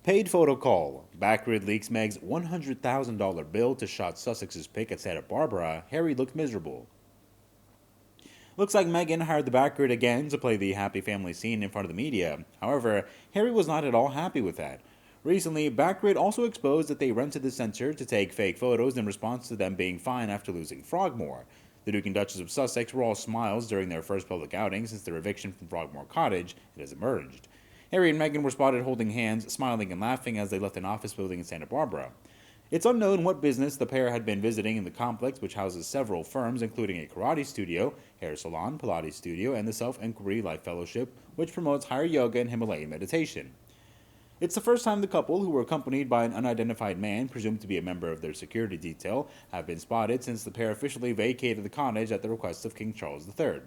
Paid photo call. Backgrid leaks Meg's $100,000 bill to shot Sussexes Pic at Santa Barbara. Harry looked miserable. Looks like Meghan hired the Backgrid again to play the happy family scene in front of the media. However, Harry was not at all happy with that. Recently, Backgrid also exposed that they rented the center to take fake photos in response to them being fined after losing Frogmore. The Duke and Duchess of Sussex were all smiles during their first public outing since their eviction from Frogmore Cottage, it has emerged. Harry and Meghan were spotted holding hands, smiling and laughing as they left an office building in Santa Barbara. It's unknown what business the pair had been visiting in the complex, which houses several firms, including a karate studio, hair salon, Pilates studio, and the Self-Inquiry Life Fellowship, which promotes higher yoga and Himalayan meditation. It's the first time the couple, who were accompanied by an unidentified man, presumed to be a member of their security detail, have been spotted since the pair officially vacated the cottage at the request of King Charles III.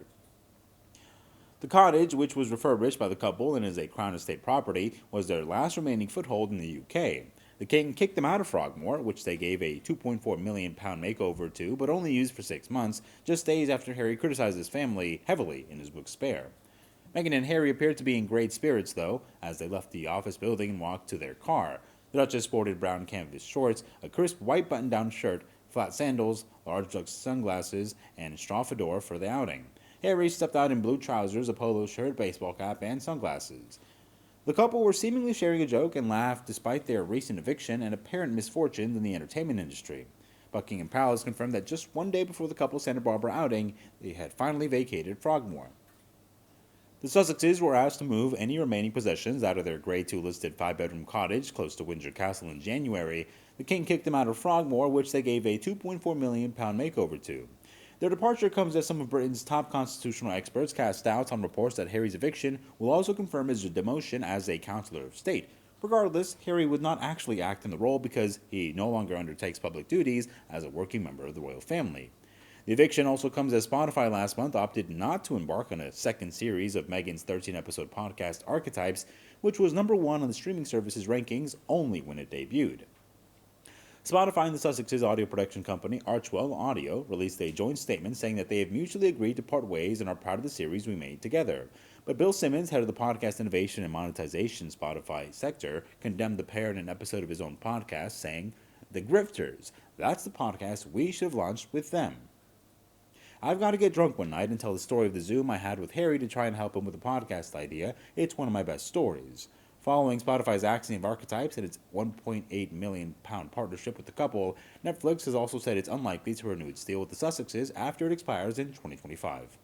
The cottage, which was refurbished by the couple and is a Crown Estate property, was their last remaining foothold in the UK. The king kicked them out of Frogmore, which they gave a £2.4 million makeover to, but only used for 6 months, just days after Harry criticized his family heavily in his book Spare. Meghan and Harry appeared to be in great spirits, though, as they left the office building and walked to their car. The Duchess sported brown canvas shorts, a crisp white button-down shirt, flat sandals, large Dutch sunglasses, and straw fedora for the outing. Harry stepped out in blue trousers, a polo shirt, baseball cap, and sunglasses. The couple were seemingly sharing a joke and laughed despite their recent eviction and apparent misfortunes in the entertainment industry. Buckingham Palace confirmed that just one day before the couple's Santa Barbara outing, they had finally vacated Frogmore. The Sussexes were asked to move any remaining possessions out of their Grade 2 listed 5-bedroom cottage close to Windsor Castle in January. The king kicked them out of Frogmore, which they gave a £2.4 million makeover to. Their departure comes as some of Britain's top constitutional experts cast doubts on reports that Harry's eviction will also confirm his demotion as a Councillor of State. Regardless, Harry would not actually act in the role because he no longer undertakes public duties as a working member of the royal family. The eviction also comes as Spotify last month opted not to embark on a second series of Meghan's 13-episode podcast Archetypes, which was number 1 on the streaming service's rankings only when it debuted. Spotify and the Sussexes audio production company Archwell Audio released a joint statement saying that they have mutually agreed to part ways and are proud of the series we made together. But Bill Simmons, head of the podcast innovation and monetization Spotify sector, condemned the pair in an episode of his own podcast, saying, "The Grifters, that's the podcast we should have launched with them. I've got to get drunk one night and tell the story of the Zoom I had with Harry to try and help him with the podcast idea. It's one of my best stories." Following Spotify's axing of Archetypes and its £1.8 million partnership with the couple, Netflix has also said it's unlikely to renew its deal with the Sussexes after it expires in 2025.